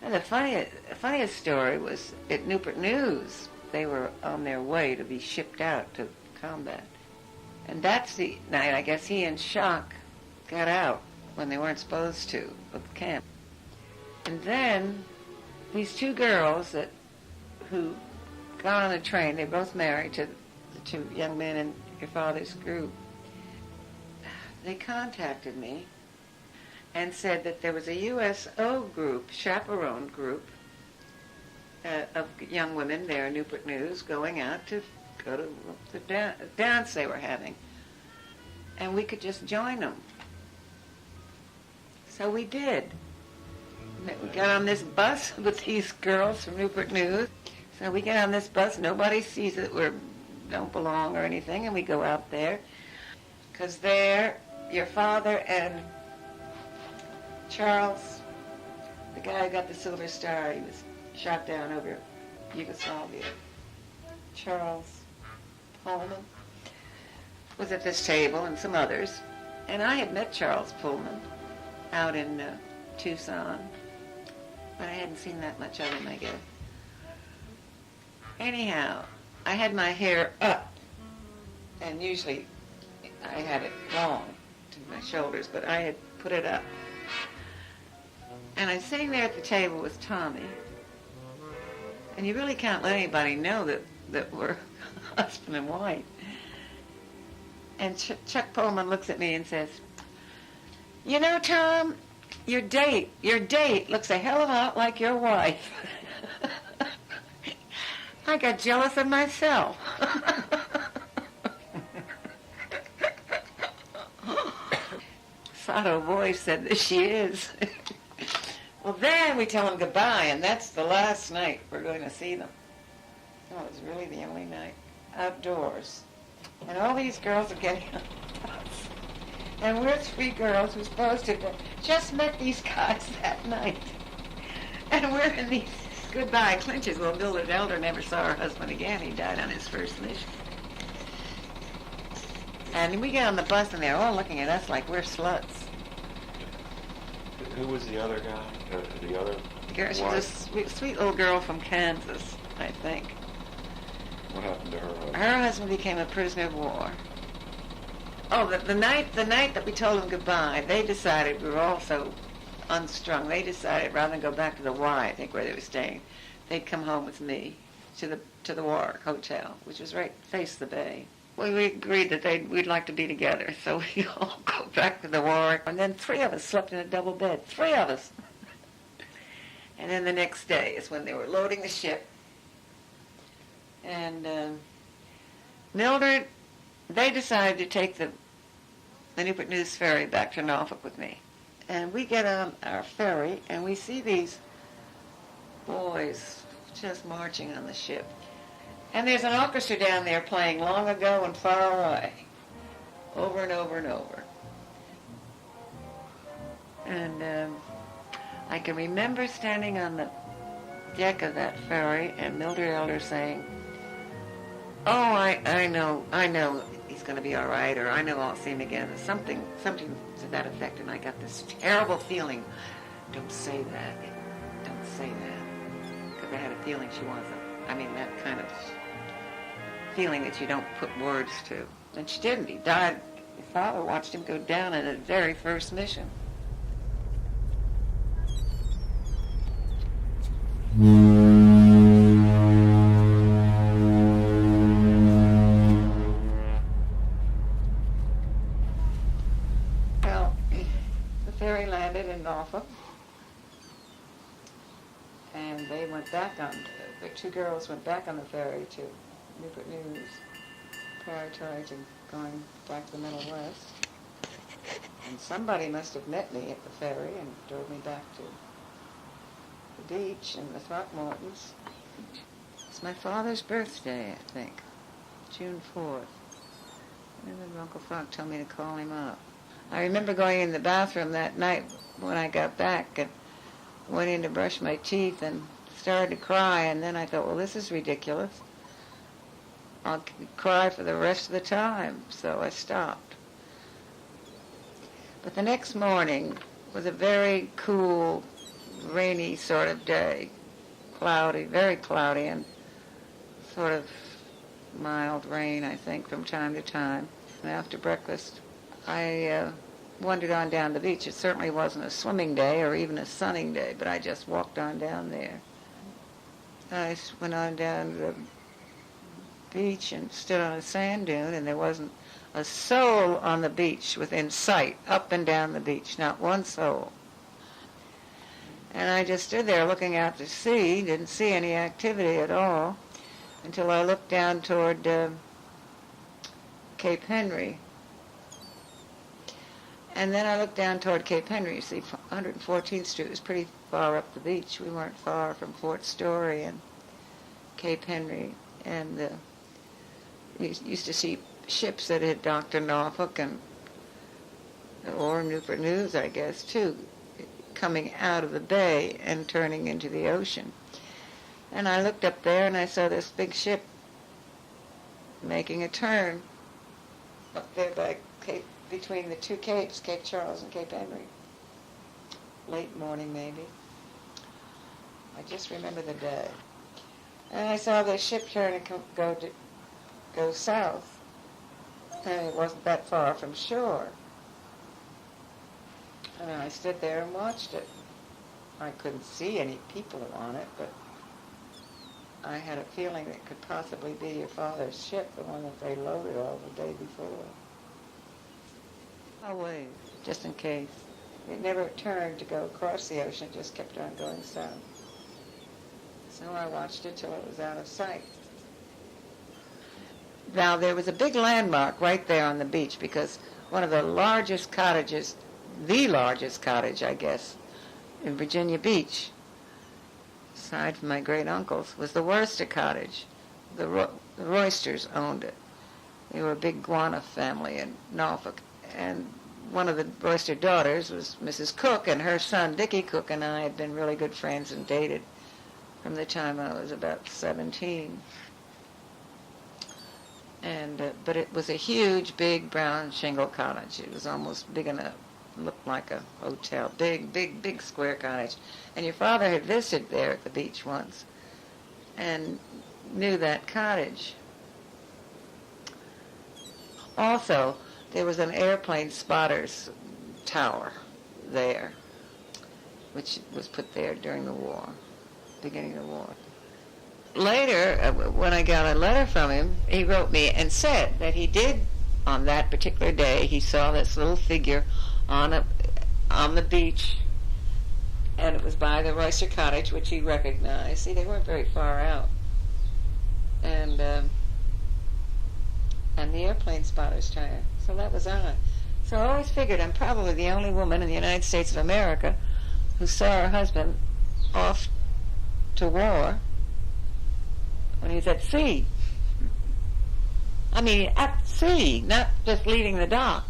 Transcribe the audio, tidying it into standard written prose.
And the funniest story was at Newport News. They were on their way to be shipped out to combat. And that's the night, I guess he and Shock got out when they weren't supposed to of the camp. And then these two girls who got on the train, they both married to the two young men in your father's group. They contacted me and said that there was a USO group, chaperone group, of young women there in Newport News going out to go to the dance they were having. And we could just join them. So we did. We got on this bus with these girls from Newport News. So we get on this bus, nobody sees that we don't belong or anything, and we go out there. Because there, your father and Charles, the guy who got the Silver Star, he was shot down over Yugoslavia. Charles Pullman was at this table, and some others. And I had met Charles Pullman out in Tucson, but I hadn't seen that much of him, I guess. Anyhow, I had my hair up, and usually I had it long to my shoulders, but I had put it up. And I was sitting there at the table with Tommy, and you really can't let anybody know that we're husband and wife. And Chuck Pullman looks at me and says, "You know, Tom, your date looks a hell of a lot like your wife." I got jealous of myself. Sato voice said that she is. Well, then we tell them goodbye, and that's the last night we're going to see them. Oh, it was really the only night outdoors. And all these girls are getting on the bus. And we're three girls who supposed to have just met these guys that night. And we're in these goodbye clinches. Well, Mildred Elder never saw her husband again. He died on his first mission. And we get on the bus, and they're all looking at us like we're sluts. Who was the other guy? The other Girl, she was a sweet little girl from Kansas, I think. What happened to her husband? Her husband became a prisoner of war. Oh, the night that we told them goodbye, they decided, we were all so unstrung, they decided rather than go back to the Y, I think, where they were staying, they'd come home with me to the Warwick Hotel, which was right face the bay. We agreed that we'd like to be together, so we all go back to the Warwick. And then three of us slept in a double bed. Three of us. And then the next day is when they were loading the ship. And Mildred, they decided to take the Newport News ferry back to Norfolk with me. And we get on our ferry, and we see these boys just marching on the ship. And there's an orchestra down there playing Long Ago and Far Away, over and over and over. And I can remember standing on the deck of that ferry and Mildred Elder saying, "Oh, I know he's going to be all right," or "I know I'll see him again," something to that effect. And I got this terrible feeling, don't say that, because I had a feeling she wasn't. I mean, that kind of feeling that you don't put words to. And she didn't. He died. His father watched him go down in his very first mission. Well, the ferry landed in Norfolk, and they went back on, the two girls went back on the ferry to Newport News, preparatory to going back to the Middle West. And somebody must have met me at the ferry and drove me back to the beach in the Throckmortons. It's my father's birthday, I think, June 4th. I remember Uncle Frank told me to call him up. I remember going in the bathroom that night when I got back and went in to brush my teeth and started to cry, and then I thought, well, this is ridiculous. I'll cry for the rest of the time, so I stopped. But the next morning was a very cool, rainy sort of day, cloudy, very cloudy, and sort of mild rain, I think, from time to time. And after breakfast, I wandered on down the beach. It certainly wasn't a swimming day or even a sunning day, but I just walked on down there. I went on down the beach and stood on a sand dune, and there wasn't a soul on the beach within sight, up and down the beach, not one soul. And I just stood there looking out to sea, didn't see any activity at all, until I looked down toward Cape Henry. And then I looked down toward Cape Henry. You see, 114th Street was pretty far up the beach. We weren't far from Fort Story and Cape Henry. And we used to see ships that had docked in Norfolk or Newport News, I guess, too, coming out of the bay and turning into the ocean. And I looked up there and I saw this big ship making a turn up there by between the two capes, Cape Charles and Cape Henry. Late morning, maybe. I just remember the day. And I saw the ship turn and go south. And it wasn't that far from shore. And I stood there and watched it. I couldn't see any people on it, but I had a feeling it could possibly be your father's ship, the one that they loaded all the day before. I'll wave, just in case. It never turned to go across the ocean, it just kept on going south. So I watched it till it was out of sight. Now, there was a big landmark right there on the beach, because one of the largest cottages, the largest cottage, I guess, in Virginia Beach, aside from my great-uncle's, was the Worcester cottage. The Roysters owned it. They were a big Guana family in Norfolk. And one of the Royster daughters was Mrs. Cook, and her son, Dickie Cook, and I had been really good friends and dated from the time I was about 17. And but it was a huge, big brown shingle cottage. It was almost big enough, looked like a hotel, big square cottage. And your father had visited there at the beach once and knew that cottage. Also, there was an airplane spotter's tower there, which was put there during the war, beginning of the war. Later, when I got a letter from him, he wrote me and said that he did, on that particular day, he saw this little figure on the beach, and it was by the Royster cottage, which he recognized. See, they weren't very far out. And the airplane spotter's tower. So that was odd. So I always figured I'm probably the only woman in the United States of America who saw her husband off to war when he was at sea. I mean, at sea, not just leaving the dock.